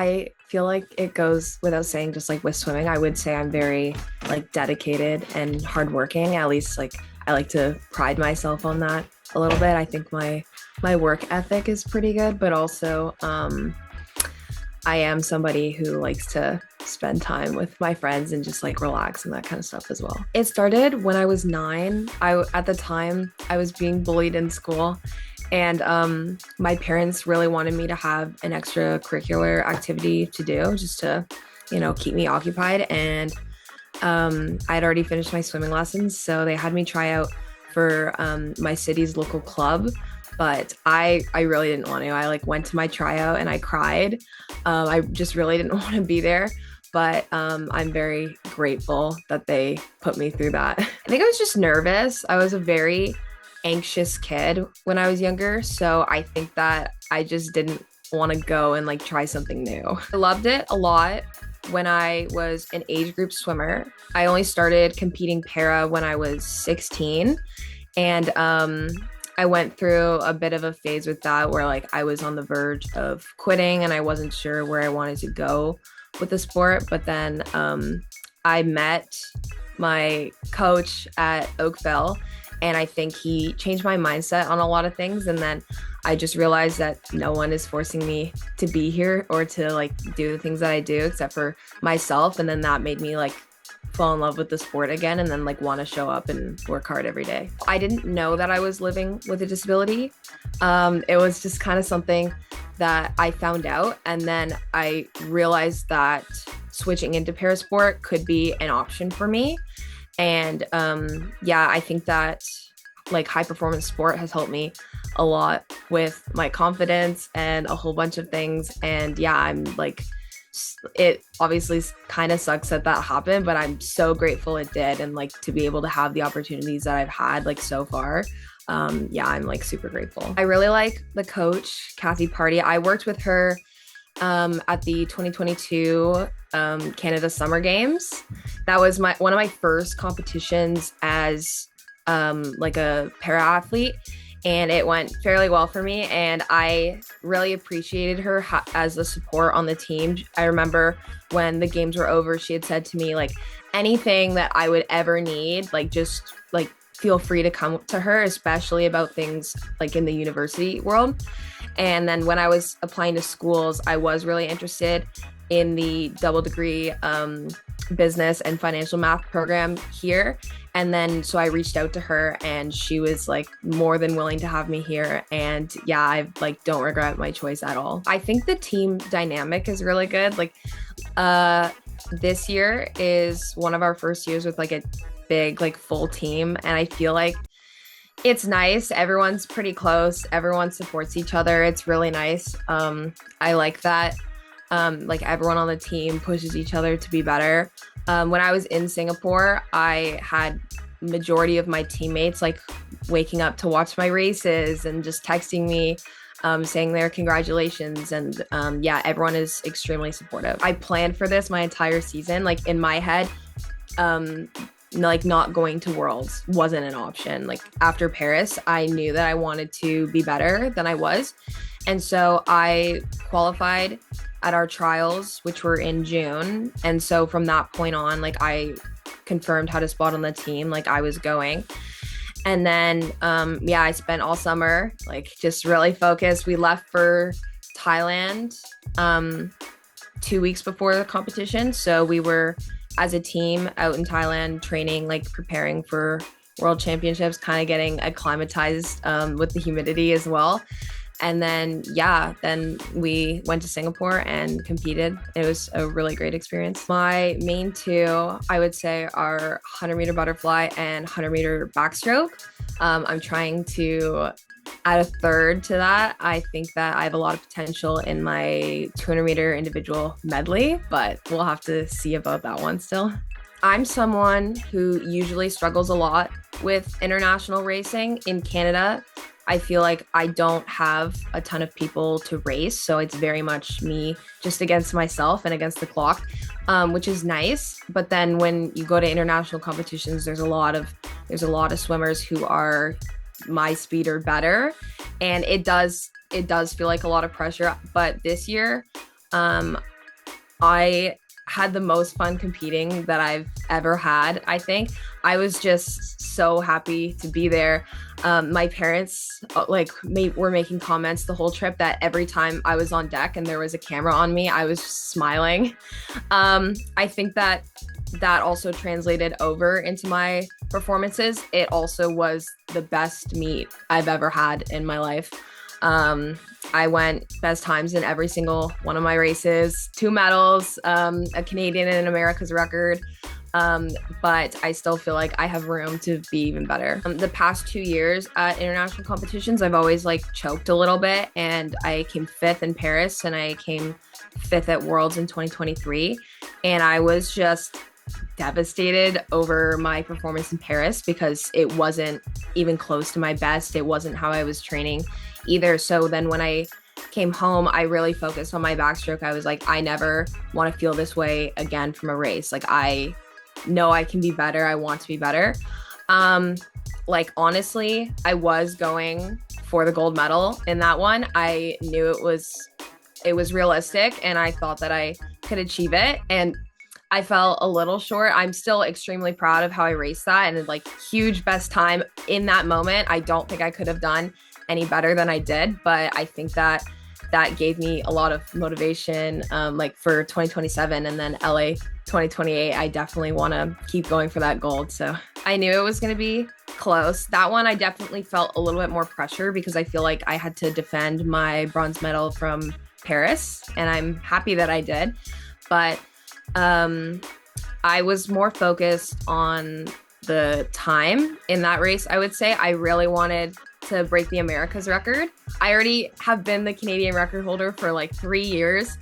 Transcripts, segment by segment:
I feel like it goes without saying, just like with swimming, I would say I'm very like dedicated and hardworking. At least like I like to pride myself on that a little bit. I think my work ethic is pretty good, but also I am somebody who likes to spend time with my friends and just like relax and that kind of stuff as well. It started when I was 9. At the time I was being bullied in school, and my parents really wanted me to have an extracurricular activity to do just to, keep me occupied. And I'd already finished my swimming lessons, so they had me try out for my city's local club. But I really didn't want to. I like went to my tryout and I cried. I just really didn't want to be there. But I'm very grateful that they put me through that. I think I was just nervous. I was a very anxious kid when I was younger. So I think that I just didn't want to go and like try something new. I loved it a lot when I was an age group swimmer. I only started competing para when I was 16. And I went through a bit of a phase with that where like I was on the verge of quitting and I wasn't sure where I wanted to go with the sport. But then I met my coach at Oakville, and I think he changed my mindset on a lot of things. And then I just realized that no one is forcing me to be here or to like do the things that I do except for myself. And then that made me like fall in love with the sport again, and then like want to show up and work hard every day. I didn't know that I was living with a disability. It was just kind of something that I found out, and then I realized that switching into parasport could be an option for me. And I think that like high performance sport has helped me a lot with my confidence and a whole bunch of things. And yeah, I'm like, it obviously kind of sucks that happened, but I'm so grateful it did. And like to be able to have the opportunities that I've had like so far. I'm like super grateful. I really like the coach, Kathy Party. I worked with her at the 2022 Canada Summer Games. That was one of my first competitions as like a para athlete, and it went fairly well for me, and I really appreciated her as the support on the team. I remember when the games were over, she had said to me like, anything that I would ever need, like just like feel free to come to her, especially about things like in the university world. And then when I was applying to schools, I was really interested in the double degree business and financial math program here. And then so I reached out to her, and she was like more than willing to have me here. And yeah, I like don't regret my choice at all. I think the team dynamic is really good. Like this year is one of our first years with like a big like full team, and I feel like it's nice. Everyone's pretty close. Everyone supports each other. It's really nice. I like that. Like everyone on the team pushes each other to be better. When I was in Singapore, I had majority of my teammates like waking up to watch my races and just texting me, saying their congratulations. And everyone is extremely supportive. I planned for this my entire season. Like in my head, like not going to Worlds wasn't an option. Like after Paris, I knew that I wanted to be better than I was. And so I qualified at our trials, which were in June. And so from that point on, like I confirmed how to spot on the team, like I was going. And then, I spent all summer, like just really focused. We left for Thailand 2 weeks before the competition. So we were as a team out in Thailand training, like preparing for World Championships, kind of getting acclimatized with the humidity as well. And then, then we went to Singapore and competed. It was a really great experience. My main two, I would say, are 100-meter butterfly and 100-meter backstroke. I'm trying to add a third to that. I think that I have a lot of potential in my 200-meter individual medley, but we'll have to see about that one still. I'm someone who usually struggles a lot with international racing. In Canada, I feel like I don't have a ton of people to race, so it's very much me just against myself and against the clock, which is nice. But then when you go to international competitions, there's a lot of swimmers who are my speed or better, and it does feel like a lot of pressure. But this year, Um, I had the most fun competing that I've ever had. I think I was just so happy to be there. My parents were making comments the whole trip that every time I was on deck and there was a camera on me, I was smiling. I think that also translated over into my performances. It also was the best meet I've ever had in my life. I went best times in every single one of my races, 2 medals, a Canadian and an America's record. But I still feel like I have room to be even better. The past 2 years at international competitions, I've always choked a little bit, and I came 5th in Paris and I came 5th at Worlds in 2023. And I was just devastated over my performance in Paris because it wasn't even close to my best. It wasn't how I was training either. So then when I came home, I really focused on my backstroke. I was like, I never want to feel this way again from a race. I know I can be better. I want to be better. Honestly, I was going for the gold medal in that one. I knew it was realistic, and I thought that I could achieve it. And I fell a little short. I'm still extremely proud of how I raced that, and huge best time in that moment. I don't think I could have done any better than I did, but I think that gave me a lot of motivation for 2027 and then LA 2028. I definitely want to keep going for that gold. So I knew it was going to be close. That one, I definitely felt a little bit more pressure because I feel like I had to defend my bronze medal from Paris, and I'm happy that I did. But I was more focused on the time in that race. I would say I really wanted to break the America's record. I already have been the Canadian record holder for 3 years.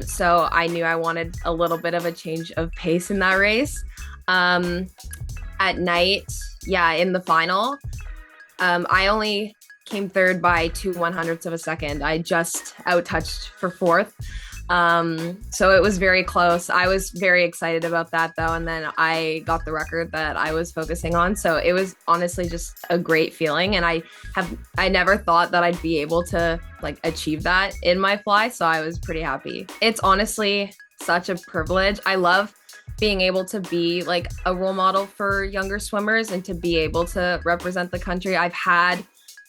So I knew I wanted a little bit of a change of pace in that race. At night, in the final, I only came 3rd by 2/100ths of a second. I just out-touched for 4th. So it was very close. I was very excited about that though. And then I got the record that I was focusing on. So it was honestly just a great feeling. And I never thought that I'd be able to achieve that in my fly. So I was pretty happy. It's honestly such a privilege. I love being able to be a role model for younger swimmers and to be able to represent the country.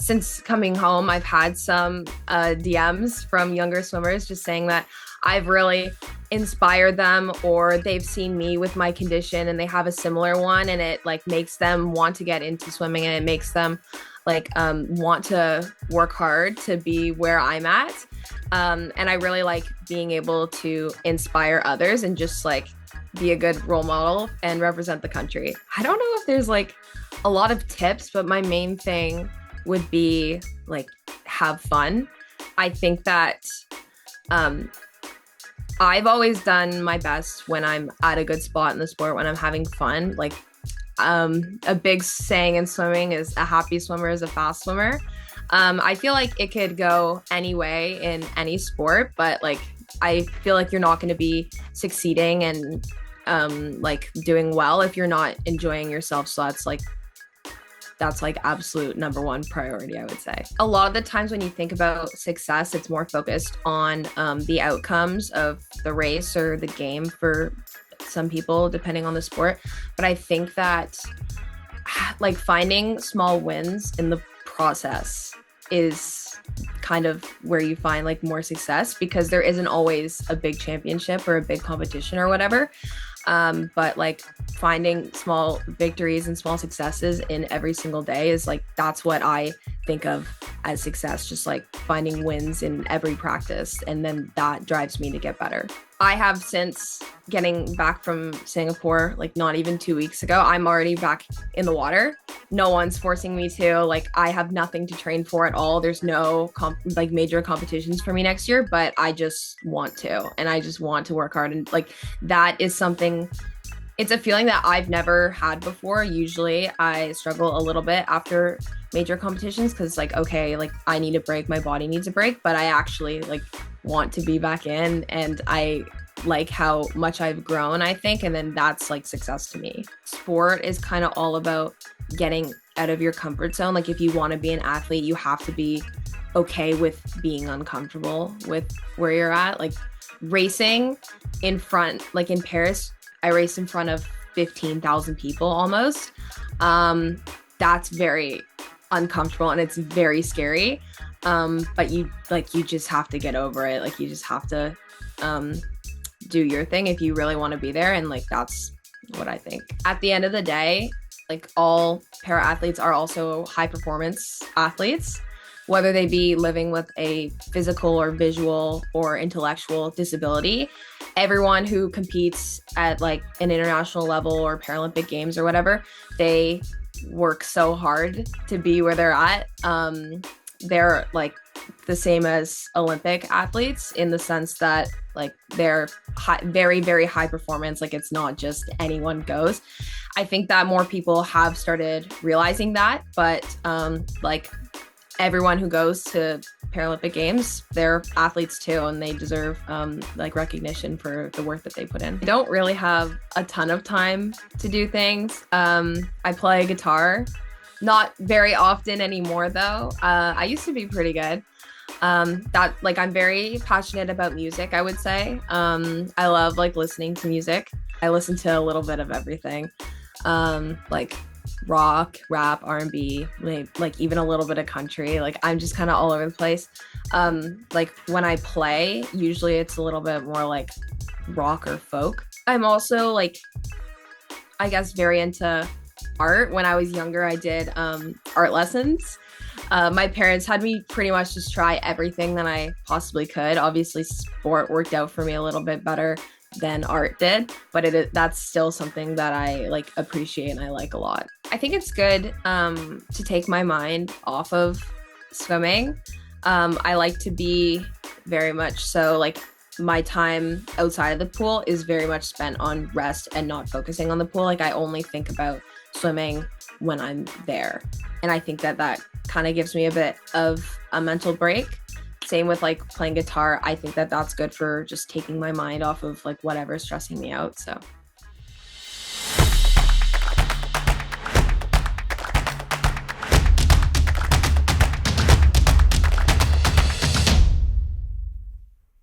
Since coming home, I've had some DMs from younger swimmers just saying that I've really inspired them, or they've seen me with my condition and they have a similar one, and it makes them want to get into swimming, and it makes them want to work hard to be where I'm at. And I really like being able to inspire others and just be a good role model and represent the country. I don't know if there's a lot of tips, but my main thing would be have fun. I think that I've always done my best when I'm at a good spot in the sport, when I'm having fun. A big saying in swimming is a happy swimmer is a fast swimmer. I feel like it could go any way in any sport, but I feel like you're not going to be succeeding and doing well if you're not enjoying yourself. So that's absolute number one priority, I would say. A lot of the times when you think about success, it's more focused on the outcomes of the race or the game for some people, depending on the sport. But I think that finding small wins in the process is kind of where you find more success, because there isn't always a big championship or a big competition or whatever. But finding small victories and small successes in every single day is that's what I think of as success, just finding wins in every practice. And then that drives me to get better. I have, since getting back from Singapore, not even 2 weeks ago, I'm already back in the water. No one's forcing me to. I have nothing to train for at all. There's no major competitions for me next year, but I just want to, and I just want to work hard. And that is something, it's a feeling that I've never had before. Usually I struggle a little bit after major competitions because I need a break, my body needs a break, but I actually want to be back in, and I like how much I've grown, I think. And then that's success to me. Sport is kind of all about getting out of your comfort zone. If you want to be an athlete, you have to be okay with being uncomfortable with where you're at. racing in front, like in Paris, I raced in front of 15,000 people almost. That's very uncomfortable and it's very scary. But you just have to get over it. Like you just have to do your thing if you really want to be there. And like that's what I think. At the end of the day, like all para athletes are also high performance athletes, whether they be living with a physical or visual or intellectual disability. Everyone who competes at like an international level or Paralympic Games or whatever, they work so hard to be where they're at. They're like the same as Olympic athletes in the sense that like they're very, very high performance. Like it's not just anyone goes. I think that more people have started realizing that, but like everyone who goes to Paralympic Games, they're athletes too, and they deserve like recognition for the work that they put in. I don't really have a ton of time to do things. I play guitar, not very often anymore though. I used to be pretty good. I'm very passionate about music, I would say. I love like listening to music. I listen to a little bit of everything. Like rock, rap, R&B, like even a little bit of country. Like I'm just kind of all over the place. Like when I play, usually it's a little bit more like rock or folk. I'm also like, I guess, very into art. When I was younger, I did art lessons. My parents had me pretty much just try everything that I possibly could. Obviously, sport worked out for me a little bit better than art did, but that's still something that I like appreciate and I like a lot. I think it's good to take my mind off of swimming. I like to be very much so like my time outside of the pool is very much spent on rest and not focusing on the pool. Like I only think about swimming when I'm there. And I think that kind of gives me a bit of a mental break. Same with like playing guitar. I think that that's good for just taking my mind off of like whatever's stressing me out. So